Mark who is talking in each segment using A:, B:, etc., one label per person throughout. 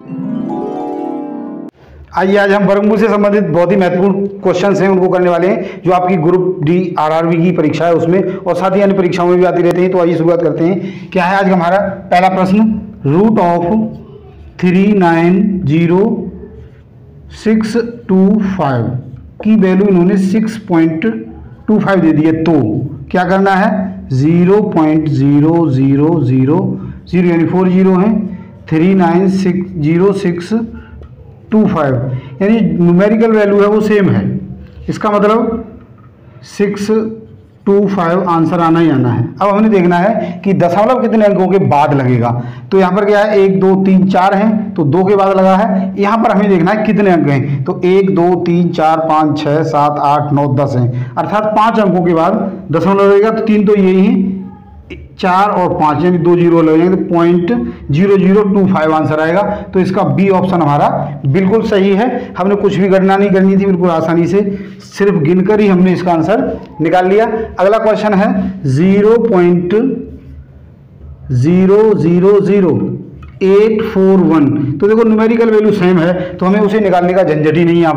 A: आइए आज हम वर्गमूल से संबंधित बहुत ही महत्वपूर्ण क्वेश्चंस हैं उनको करने वाले हैं, जो आपकी ग्रुप डी आरआरबी की परीक्षा है उसमें और साथ ही अन्य परीक्षाओं में भी आती रहती हैं। तो आइए शुरुआत करते हैं। क्या है आज हमारा पहला प्रश्न, रूट ऑफ 390,625 की वैल्यू इन्होंने 6.25 दे दी है, तो क्या करना है 0.0000 यानी 40 हैं 3960625 यानी न्यूमेरिकल वैल्यू है वो सेम है, इसका मतलब 625 आंसर आना ही आना है। अब हमने देखना है कि दशमलव कितने अंकों के बाद लगेगा। तो यहाँ पर क्या है 1 2 3 4 हैं तो 2 के बाद लगा है। यहाँ पर हमें देखना है कितने अंक हैं, तो 1 2 3 4 5 6 7 8 9 10 हैं, अर्थात 5 अंकों के बाद दशमलव लगेगा। तो 3 तो यही हैं, 4 और 5 यानी 2 जीरो लगेंगे तो 0.0025 आंसर आएगा। तो इसका बी ऑप्शन हमारा बिल्कुल सही है। हमने कुछ भी गणना नहीं करनी थी, बिल्कुल आसानी से सिर्फ गिनकर ही हमने इसका आंसर निकाल लिया। अगला क्वेश्चन है 0.000841। तो देखो न्यूमेरिकल वैल्यू सेम है तो हमें उसे निकालने का झंझट ही नहीं। यहाँ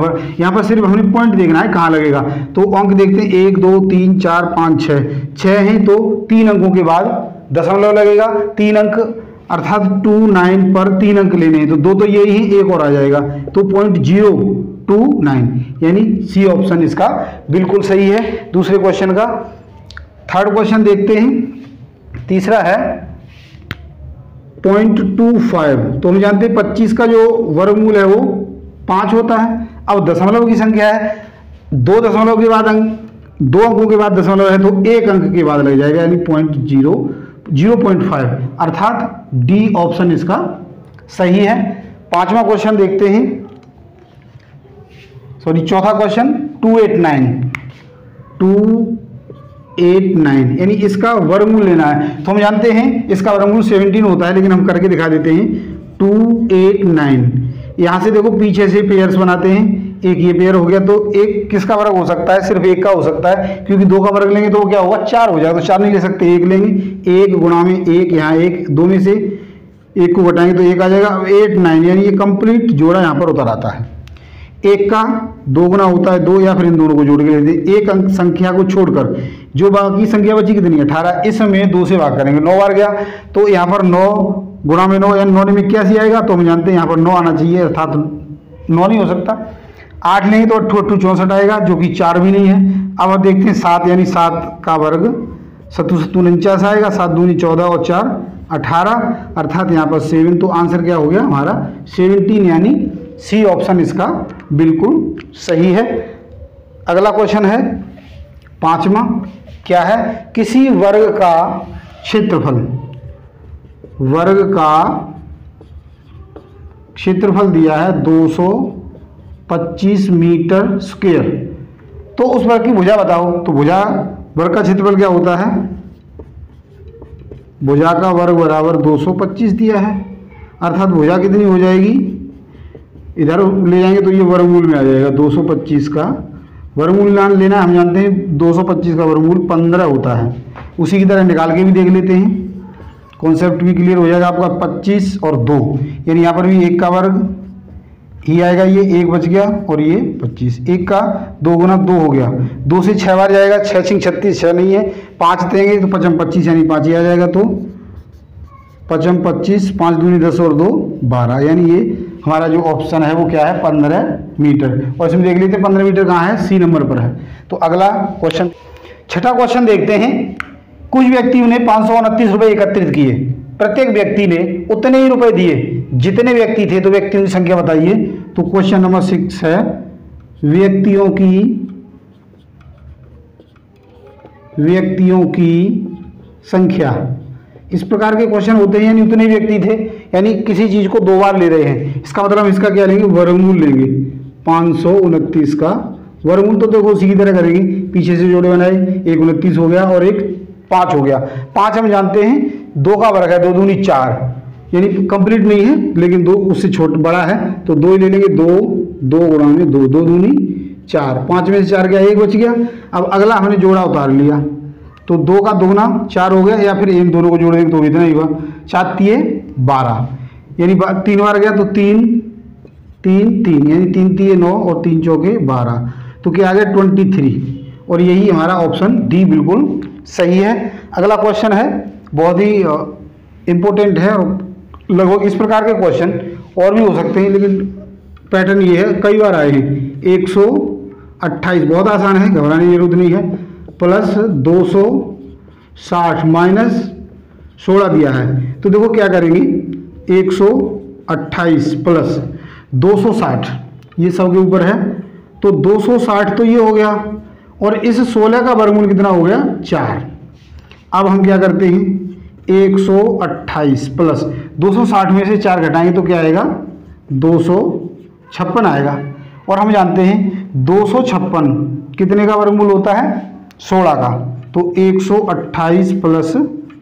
A: पर सिर्फ हमें पॉइंट देखना है कहाँ लगेगा। तो अंक देखते हैं 1 2 3 4 5 6 हैं तो 3 अंकों के बाद दशमलव लगेगा। 3 अंक अर्थात 29 पर 3 अंक लेने हैं तो 2 तो यही है, एक और आ जाएगा तो 0.029 यानी सी ऑप्शन इसका बिल्कुल सही है। दूसरे क्वेश्चन का थर्ड क्वेश्चन देखते हैं। तीसरा है 0.25। तो हम जानते हैं 25 का जो वर्गमूल है वो 5 होता है। अब दशमलव की संख्या है, 2 दशमलव के बाद अंक 2 अंकों के बाद दशमलव है तो 1 अंक के बाद लग जाएगा यानी 0.5 अर्थात डी ऑप्शन इसका सही है। पांचवा क्वेश्चन देखते हैं, चौथा क्वेश्चन 289 यानी इसका वर्गमूल लेना है। तो हम जानते हैं इसका वर्गमूल 17 होता है, लेकिन हम करके दिखा देते हैं। 289 यहाँ से देखो पीछे से पेयर्स बनाते हैं, एक ये पेयर हो गया तो एक किसका वर्ग हो सकता है, सिर्फ एक का हो सकता है क्योंकि 2 का वर्ग लेंगे तो वो क्या होगा 4 हो जाएगा। तो 4 नहीं ले सकते, 1 लेंगे, 1 गुणा में 1 यहाँ 1, 2 में से 1 को घटाएंगे तो 1 आ जाएगा। 89 यानी ये कंप्लीट जोड़ा यहाँ पर उतर आता है। 1 का 2 गुना होता है 2 या फिर इन दोनों को जोड़ के लेते हैं। एक अंक संख्या को छोड़कर जो बाकी संख्या बची कितनी है 18, इसमें 2 से भाग करेंगे, 9 बार गया तो यहाँ पर 9 गुणा में 9 यानी 9 में 81 आएगा। तो हम जानते हैं यहाँ पर 9 आना चाहिए, अर्थात 9 नहीं हो सकता। 8 लेंगे तो 8 64 आएगा जो कि 4 भी नहीं है। अब हम देखते हैं 7 यानी 7 का वर्ग 7 7 49 आएगा, 7 दूनी 14 और 4 18 अर्थात यहाँ पर 7। तो आंसर क्या हो गया हमारा 17 यानी सी ऑप्शन इसका बिल्कुल सही है। अगला क्वेश्चन है पांचवा, क्या है किसी वर्ग का क्षेत्रफल दिया है 225 मीटर स्क्वायर। तो उस वर्ग की भुजा बताओ। तो भुजा वर्ग का क्षेत्रफल क्या होता है, भुजा का वर्ग बराबर 225 दिया है, अर्थात भुजा कितनी हो जाएगी, इधर ले जाएंगे तो ये वर्गमूल में आ जाएगा। 225 का वर्गमूल लेना हम जानते हैं 225 का वर्गमूल 15 होता है। उसी की तरह निकाल के भी देख लेते हैं, कॉन्सेप्ट भी क्लियर हो जाएगा आपका। 25 और 2 यानी यहाँ पर भी 1 का वर्ग ही आएगा, ये 1 बच गया और ये 25। 1 का 2 गुना 2 हो गया, 2 से 6 बार जाएगा, 6 6 36 6 नहीं है, 5 देंगे तो 5 25 यानी 5 ही आ जाएगा। तो 5 25 5 दूनी 10 और 2 12 यानी ये हमारा जो ऑप्शन है वो क्या है 15 मीटर। और इसमें देख लेते हैं 15 मीटर कहाँ है, सी नंबर पर है। तो अगला क्वेश्चन, छठा क्वेश्चन देखते हैं। कुछ व्यक्तियों ने 529 रुपये एकत्रित किए, प्रत्येक व्यक्ति ने उतने ही रुपए दिए जितने व्यक्ति थे, तो व्यक्तियों की संख्या बताइए। तो क्वेश्चन नंबर 6 है व्यक्तियों की संख्या। इस प्रकार के क्वेश्चन होते हैं, यानी उतने व्यक्ति थे यानी किसी चीज को 2 बार ले रहे हैं, इसका मतलब हम इसका क्या लेंगे वर्गमूल लेंगे। 529 का वर्गमूल तो देखो उसी की तरह करेंगे, पीछे से जोड़े बनाए, 1 29 हो गया और 1 5 हो गया। 5 हम जानते हैं 2 का वर्ग है, 2 दूनी 4 यानी कंप्लीट नहीं है लेकिन 2 उससे छोटा बड़ा है तो 2 ही ले लेंगे। 2 गुणा में 2 दूनी 4, 5 में से 4 गया, 1 बच गया। अब अगला हमने जोड़ा उतार लिया तो 2 का 2 गुना 4 हो गया, या फिर इन दोनों को जोड़ देंगे तो इतना ही हुआ। 4 तिये 12 यानी 3 बार गया तो 3 3 3, यानी 3 3 9 और 3 चौके 12, तो क्या आ गया 23। और यही हमारा ऑप्शन डी बिल्कुल सही है। अगला क्वेश्चन है, बहुत ही इम्पोर्टेंट है और लगभग इस प्रकार के क्वेश्चन और भी हो सकते हैं, लेकिन पैटर्न ये है, कई बार आए हैं। 128 बहुत आसान है, घबराने की जरूरत नहीं है, प्लस 260 माइनस 16 दिया है। तो देखो क्या करेंगे, 128 प्लस 260 ये सब के ऊपर है, तो 260 तो ये हो गया, और इस 16 का वर्गमूल कितना हो गया 4। अब हम क्या करते हैं, 128 प्लस 260 में से 4 घटाएंगे तो क्या आएगा 256 आएगा। और हम जानते हैं 256 कितने का वर्गमूल होता है 16 का, तो 128 प्लस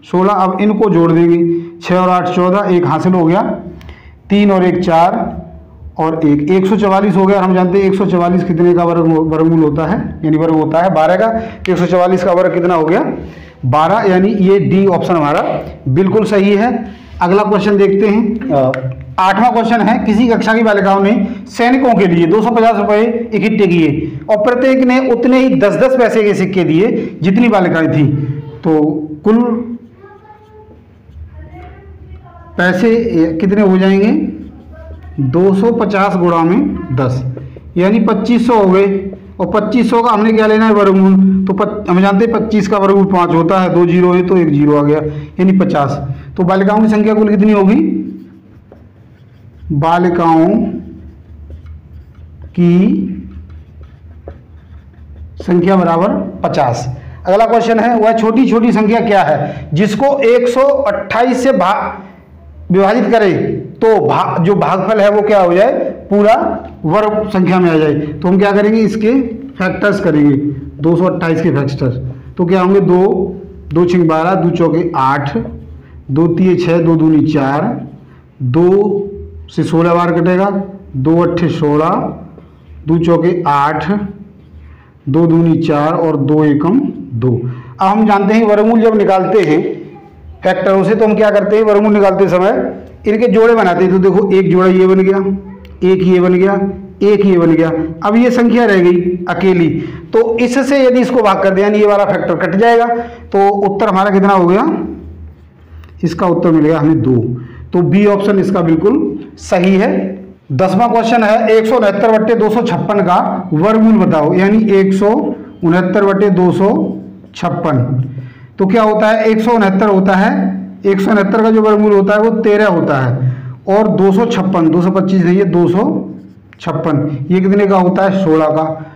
A: 16। अब इनको जोड़ देंगे, 6 और 8 14, एक हासिल हो गया, 3 और 1 4 और 1 144 हो गया। और हम जानते हैं 144 कितने का वर्गमूल होता है, यानी वर्ग होता है 12 का। 144 का वर्ग कितना हो गया 12, यानी ये डी ऑप्शन हमारा बिल्कुल सही है। अगला क्वेश्चन देखते हैं। 8वां क्वेश्चन है, किसी कक्षा की बालिकाओं ने सैनिकों के लिए 250 रुपए इकट्ठे किए और प्रत्येक ने उतने ही 10-10 पैसे के सिक्के दिए जितनी बालिकाएं थी, तो कुल पैसे कितने हो जाएंगे 250 गुणा में 10, यानी 2500 हो गए। और 2500 का हमने क्या लेना है वर्गमूल, तो हम जानते हैं 25 का वर्गमूल 5 होता है, 2 जीरो है तो 1 जीरो आ गया, यानी 50। तो बालिकाओं की संख्या कुल कितनी होगी, बालिकाओं की संख्या बराबर 50। अगला क्वेश्चन है, वह छोटी छोटी संख्या क्या है जिसको 128 से विभाजित करें तो जो भागफल है वो क्या हो जाए पूरा वर्ग संख्या में आ जाए। तो हम क्या करेंगे, इसके फैक्टर्स करेंगे, 228 के फैक्टर्स। तो क्या होंगे 2 2 6 12, 2 चौके 8, 2 3 6, 2 दूनी 4, 2 से 16 बार कटेगा, 2 8 16, 2 चौके 8, 2 दूनी 4 और 2 एकम 2। अब हम जानते हैं वर्गमूल जब निकालते हैं फैक्टरों से, तो हम क्या करते हैं वर्गमूल निकालते समय इनके जोड़े बनाते हैं। तो देखो एक जोड़ा ये बन गया, एक ये बन गया, एक ये बन गया। अब ये संख्या रह गई अकेली, तो इससे यदि इसको भाग कर दिया यानी ये वाला फैक्टर कट जाएगा, तो उत्तर हमारा कितना हो गया, इसका उत्तर मिलेगा हमें 2। तो बी ऑप्शन इसका बिल्कुल सही है। 10वां क्वेश्चन है, 169/256 का वर्गमूल बताओ, यानी 169/256। तो क्या होता है 169 होता है, 169 का जो वर्गमूल होता है वो 13 होता है, और 256 225 नहीं है 256, ये कितने का होता है 16 का,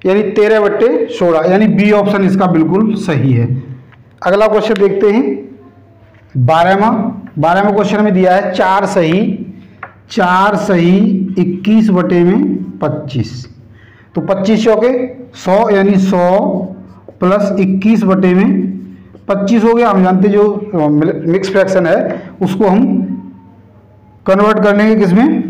A: यानी 13/16, यानी बी ऑप्शन इसका बिल्कुल सही है। अगला क्वेश्चन देखते हैं 12वां क्वेश्चन में दिया है 4 सही 21/25। तो 25 चौके 100, यानी 100 प्लस 21/25 हो गया। हम जानते जो मिक्स फ्रैक्शन है उसको हम कन्वर्ट कर लेंगे किसमें,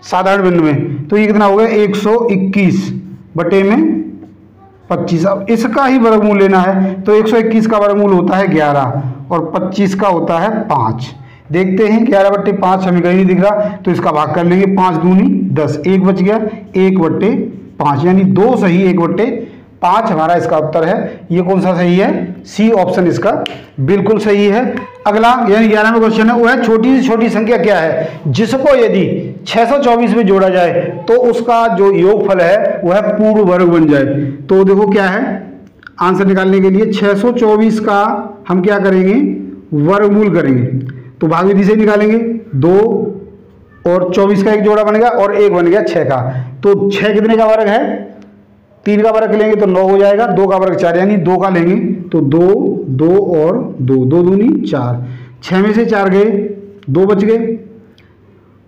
A: साधारण बिंदु में। तो ये कितना हो गया 121/25। अब इसका ही वर्गमूल लेना है, तो 121 का वर्गमूल होता है 11 और 25 का होता है 5। देखते हैं 11/5 हमें कहीं नहीं दिख रहा, तो इसका भाग कर लेंगे, 5 दूनी 10, 1 बच गया 1/5, यानी 2 सही 1/5 हमारा इसका उत्तर है। ये कौन सा सही है, सी ऑप्शन इसका बिल्कुल सही है। अगला यानी 11वां क्वेश्चन है, वह छोटी से छोटी संख्या क्या है जिसको यदि 624 में जोड़ा जाए तो उसका जो योगफल है वह पूर्ण वर्ग बन जाए। तो देखो क्या है, आंसर निकालने के लिए 624 का हम क्या करेंगे वर्गमूल करेंगे, तो भाग विधि से निकालेंगे, 2 और 24 का एक जोड़ा बन गया और एक बन गया 6 का। तो 6 कितने का वर्ग है, 3 का वर्ग लेंगे तो 9 हो जाएगा, 2 का वर्ग 4, यानी 2 का लेंगे तो 2 2 और 2, 2 दूनी 4, 6 में से 4 गए, 2 बच गए।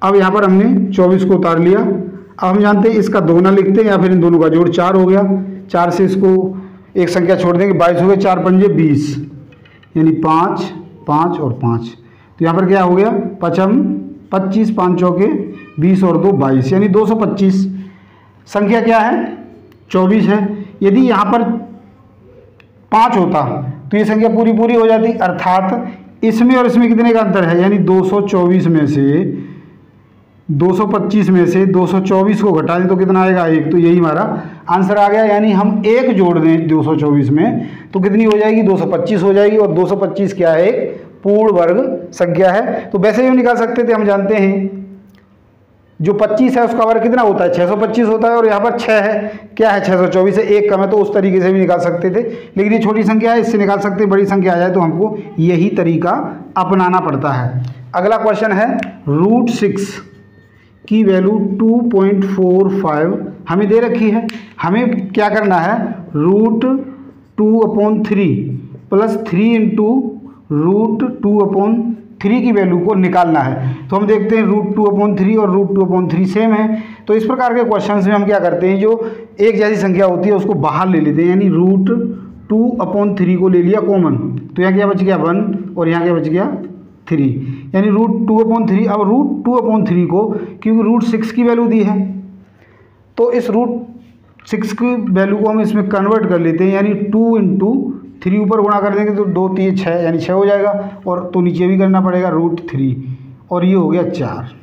A: अब यहाँ पर हमने 24 को उतार लिया। अब हम जानते हैं इसका दोगुना लिखते हैं या फिर इन दोनों का जोड़ 4 हो गया, 4 से इसको एक संख्या छोड़ देंगे, 22 हो गए, 4 पंजे 20, यानी 5 5 और 5। तो यहाँ पर क्या हो गया 25, 5 चौके 20 और 2 22, यानी 225। संख्या क्या है 24 है। यदि यहाँ पर 5 होता तो ये संख्या पूरी हो जाती, अर्थात इसमें और इसमें कितने का अंतर है, यानी 224 में से 225 में से 224 को घटा दें तो कितना आएगा 1, तो यही हमारा आंसर आ गया। यानी हम 1 जोड़ दें 224 में तो कितनी हो जाएगी, 225 हो जाएगी। और 225 क्या है, एक पूर्ण वर्ग संख्या है। तो वैसे ही निकाल सकते थे, हम जानते हैं जो 25 है उसका वर्ग कितना होता है, 625 होता है, और यहाँ पर 6 है, क्या है 624 है, 1 कम है, तो उस तरीके से भी निकाल सकते थे। लेकिन ये छोटी संख्या है, इससे निकाल सकते हैं। बड़ी संख्या आ जाए तो हमको यही तरीका अपनाना पड़ता है। अगला क्वेश्चन है √6 की वैल्यू 2.45 हमें दे रखी है। हमें क्या करना है, √2/3 प्लस 3 इंटू √2/3 की वैल्यू को निकालना है। तो हम देखते हैं √2/3 और √2/3 सेम है। तो इस प्रकार के क्वेश्चंस में हम क्या करते हैं, जो एक जैसी संख्या होती है उसको बाहर ले लेते हैं, यानी √2/3 को ले लिया कॉमन, तो यहाँ क्या बच गया 1 और यहाँ क्या बच गया 3, यानी √2/3। अब √2/3 को क्योंकि √6 की वैल्यू दी है तो इस √6 की वैल्यू को हम इसमें कन्वर्ट कर लेते हैं, यानी 2 इंटू 3 ऊपर गुणा कर देंगे तो 2 3 6, यानी 6 हो जाएगा, और तो नीचे भी करना पड़ेगा √3, और ये हो गया 4।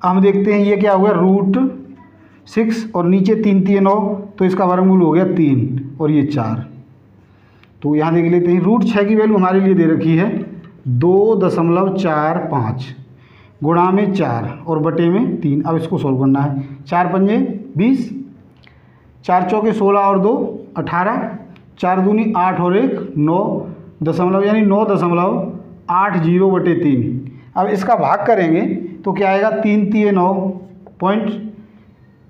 A: हम देखते हैं ये क्या हो गया √6 और नीचे 3 3 9, तो इसका वर्गमूल हो गया 3 और ये 4। तो यहाँ देख लेते हैं √6 की वैल्यू हमारे लिए दे रखी है 2.45 गुणा में 4 और बटे में 3। अब इसको सोल्व करना है, 4 पंजे 20, 4 चौके 16 और 2 18, 4 दूनी 8 और 1 9 दशमलव, यानी 9.80 बटे 3। अब इसका भाग करेंगे तो क्या आएगा, 3 3 9 पॉइंट,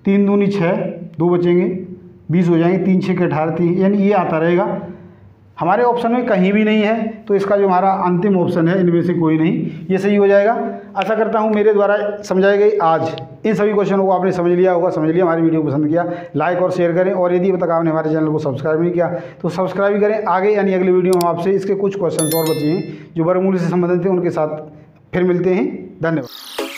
A: 3 दूनी 6, 2 बचेंगे 20 हो जाएंगे, 3 6 के 18 3, यानी ये आता रहेगा। हमारे ऑप्शन में कहीं भी नहीं है, तो इसका जो हमारा अंतिम ऑप्शन है इनमें से कोई नहीं, ये सही हो जाएगा। आशा करता हूँ मेरे द्वारा समझाई गई आज इन सभी क्वेश्चनों को आपने समझ लिया होगा। समझ लिया, हमारी वीडियो को पसंद किया लाइक और शेयर करें, और यदि अब तक आपने हमारे चैनल को सब्सक्राइब नहीं किया तो सब्सक्राइब भी करें। आगे यानी अगले वीडियो में आपसे इसके कुछ क्वेश्चन और बचे हैं जो वर्गमूल से संबंधित थे, उनके साथ फिर मिलते हैं। धन्यवाद।